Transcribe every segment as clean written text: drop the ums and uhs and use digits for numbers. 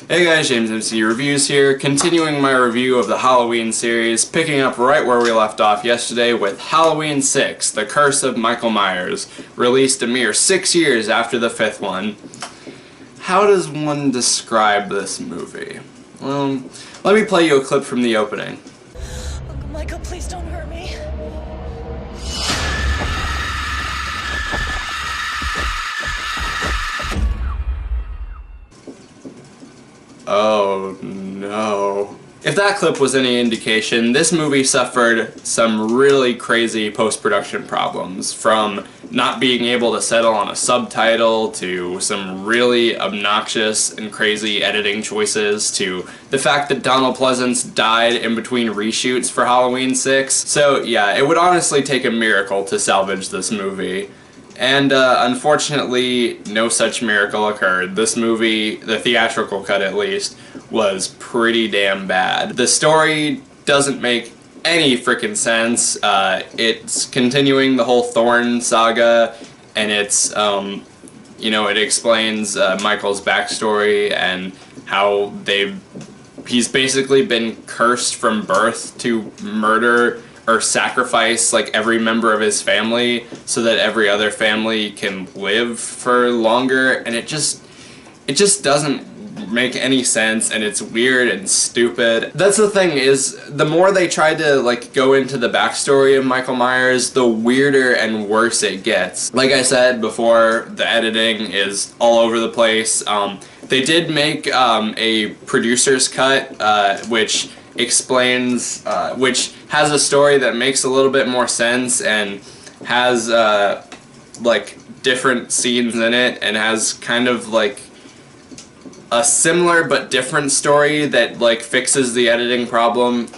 Hey guys, JamesMCD Reviews here, continuing my review of the Halloween series, picking up right where we left off yesterday with Halloween 6, The Curse of Michael Myers, released a mere 6 years after the fifth one. How does one describe this movie? Well, let me play you a clip from the opening. Uncle Michael, please don't hurt me. Oh no. If that clip was any indication, this movie suffered some really crazy post-production problems, from not being able to settle on a subtitle, to some really obnoxious and crazy editing choices, to the fact that Donald Pleasance died in between reshoots for Halloween 6. So yeah, it would honestly take a miracle to salvage this movie. And unfortunately, no such miracle occurred. This movie, the theatrical cut at least, was pretty damn bad. The story doesn't make any frickin' sense. It's continuing the whole Thorn saga, and it's, it explains Michael's backstory and how he's basically been cursed from birth to murder or sacrifice like every member of his family so that every other family can live for longer, and it just doesn't make any sense, and it's weird and stupid. That's the thing, is the more they try to like go into the backstory of Michael Myers, the weirder and worse it gets. Like I said before, the editing is all over the place. They did make a producer's cut, which explains, which has a story that makes a little bit more sense and has like different scenes in it, and has kind of like a similar but different story that like fixes the editing problem.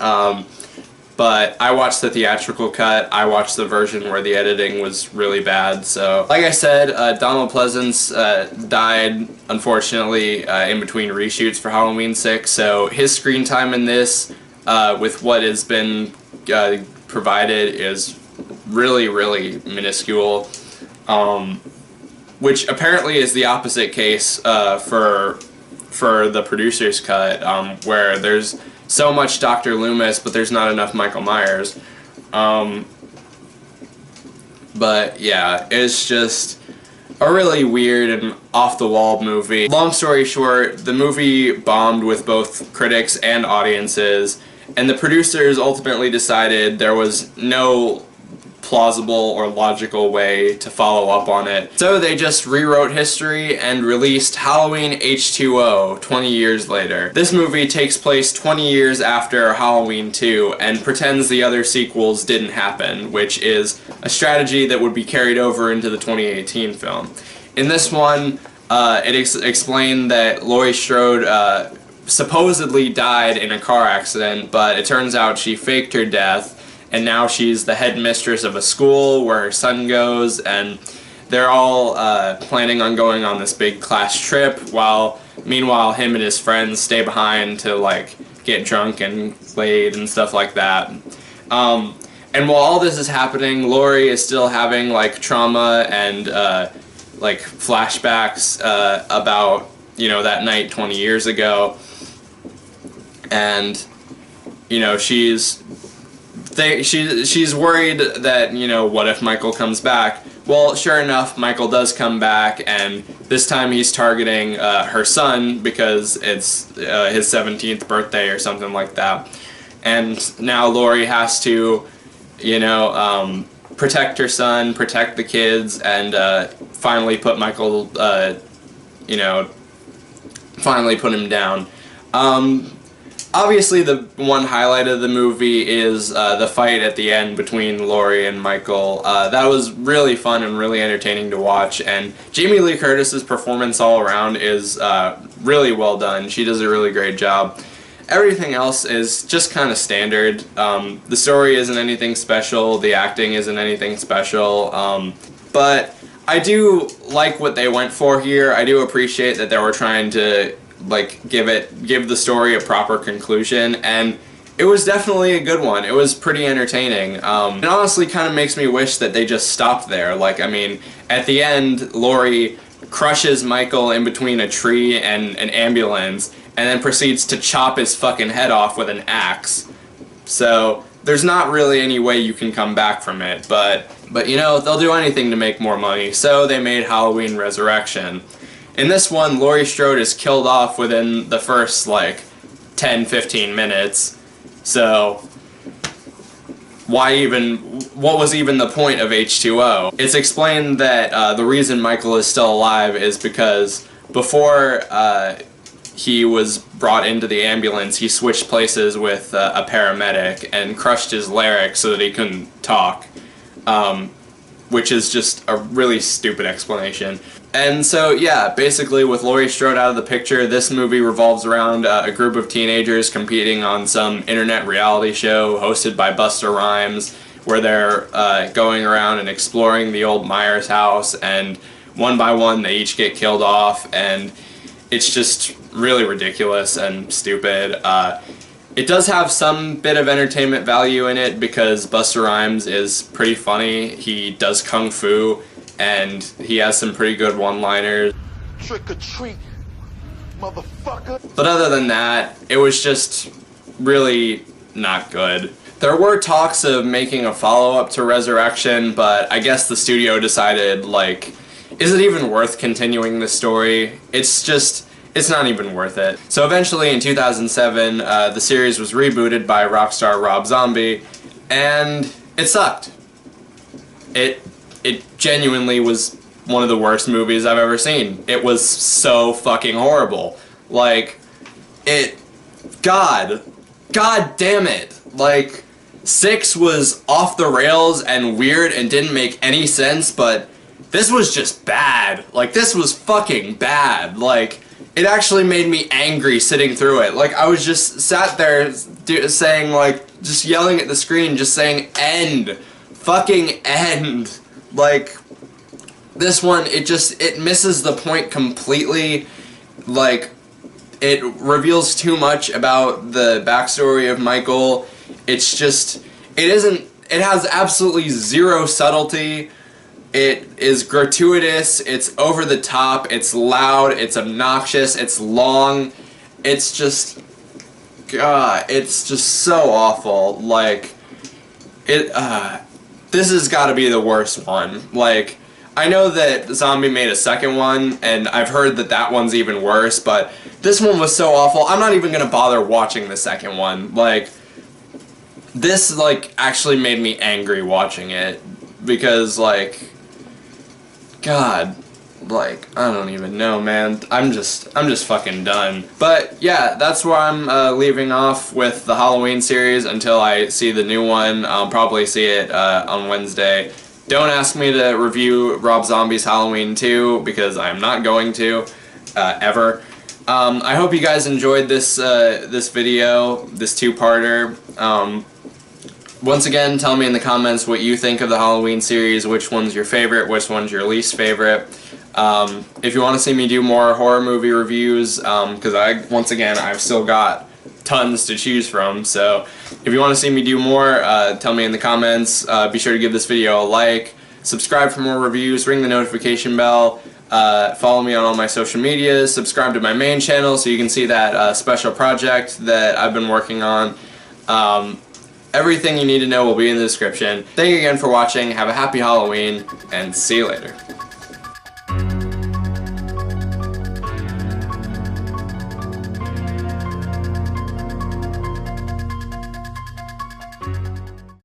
But I watched the theatrical cut. I watched the version where the editing was really bad. So, like I said, Donald Pleasance died, unfortunately, in between reshoots for Halloween 6. So his screen time in this, with what has been provided, is really, really minuscule. Which apparently is the opposite case for the producer's cut, where there's so much Dr. Loomis, but there's not enough Michael Myers. But yeah, it's just a really weird and off-the-wall movie. Long story short, the movie bombed with both critics and audiences, and the producers ultimately decided there was no plausible or logical way to follow up on it. So they just rewrote history and released Halloween H20 20 years later. This movie takes place 20 years after Halloween 2 and pretends the other sequels didn't happen, which is a strategy that would be carried over into the 2018 film. In this one, it explained that Laurie Strode supposedly died in a car accident, but it turns out she faked her death, and now she's the headmistress of a school where her son goes, and they're all planning on going on this big class trip, while meanwhile him and his friends stay behind to like get drunk and laid and stuff like that. And while all this is happening, Laurie is still having like trauma and like flashbacks about, that night 20 years ago, and she's worried that, what if Michael comes back? Well, sure enough, Michael does come back, and this time he's targeting her son because it's his 17th birthday or something like that. And now Laurie has to, protect her son, protect the kids, and finally put Michael, finally put him down. Obviously, the one highlight of the movie is the fight at the end between Laurie and Michael. That was really fun and really entertaining to watch, and Jamie Lee Curtis's performance all around is really well done. She does a really great job. Everything else is just kind of standard. The story isn't anything special, the acting isn't anything special, but I do like what they went for here. I do appreciate that they were trying to give the story a proper conclusion, and it was definitely a good one. It was pretty entertaining. It honestly kind of makes me wish that they just stopped there. At the end, Laurie crushes Michael in between a tree and an ambulance, and then proceeds to chop his fucking head off with an axe. So there's not really any way you can come back from it, but you know, they'll do anything to make more money, so they made Halloween Resurrection. In this one, Laurie Strode is killed off within the first, like, 10-15 minutes, so what was even the point of H20? It's explained that the reason Michael is still alive is because before he was brought into the ambulance, he switched places with a paramedic and crushed his larynx so that he couldn't talk, which is just a really stupid explanation. And so, yeah, basically with Laurie Strode out of the picture, this movie revolves around a group of teenagers competing on some internet reality show hosted by Busta Rhymes, where they're going around and exploring the old Myers house, and one by one they each get killed off, and it's just really ridiculous and stupid. It does have some bit of entertainment value in it because Busta Rhymes is pretty funny. He does kung fu, and he has some pretty good one-liners. Trick or treat, motherfucker. But other than that, it was just really not good. There were talks of making a follow-up to Resurrection, but I guess the studio decided, like, is it even worth continuing the story? It's not even worth it. So eventually in 2007, the series was rebooted by rock star Rob Zombie, and it sucked. It genuinely was one of the worst movies I've ever seen. It was so fucking horrible. Like, God damn it. Like, 6 was off the rails and weird and didn't make any sense, but this was just bad. Like, this was fucking bad. Like, it actually made me angry sitting through it. Like, I was just sat there saying, like, just yelling at the screen, just saying, end. Fucking end. Like, this one, it misses the point completely. Like, it reveals too much about the backstory of Michael. It's just, it has absolutely zero subtlety. It is gratuitous, it's over the top, it's loud, it's obnoxious, it's long. It's just, God, it's just so awful. Like, this has got to be the worst one. Like, I know that Zombie made a second one, and I've heard that that one's even worse, but this one was so awful, I'm not even gonna bother watching the second one. Like, this, like, actually made me angry watching it, because, like, God, like, I don't even know, man. I'm just fucking done. But yeah, that's where I'm leaving off with the Halloween series until I see the new one. I'll probably see it on Wednesday. Don't ask me to review Rob Zombie's Halloween 2 because I'm not going to, ever. I hope you guys enjoyed this this video, this two-parter. Once again, tell me in the comments what you think of the Halloween series, which one's your favorite, which one's your least favorite. If you want to see me do more horror movie reviews, because I've still got tons to choose from, so if you want to see me do more, tell me in the comments. Be sure to give this video a like, subscribe for more reviews, ring the notification bell, follow me on all my social medias, subscribe to my main channel so you can see that special project that I've been working on. Everything you need to know will be in the description. Thank you again for watching, have a happy Halloween, and see you later.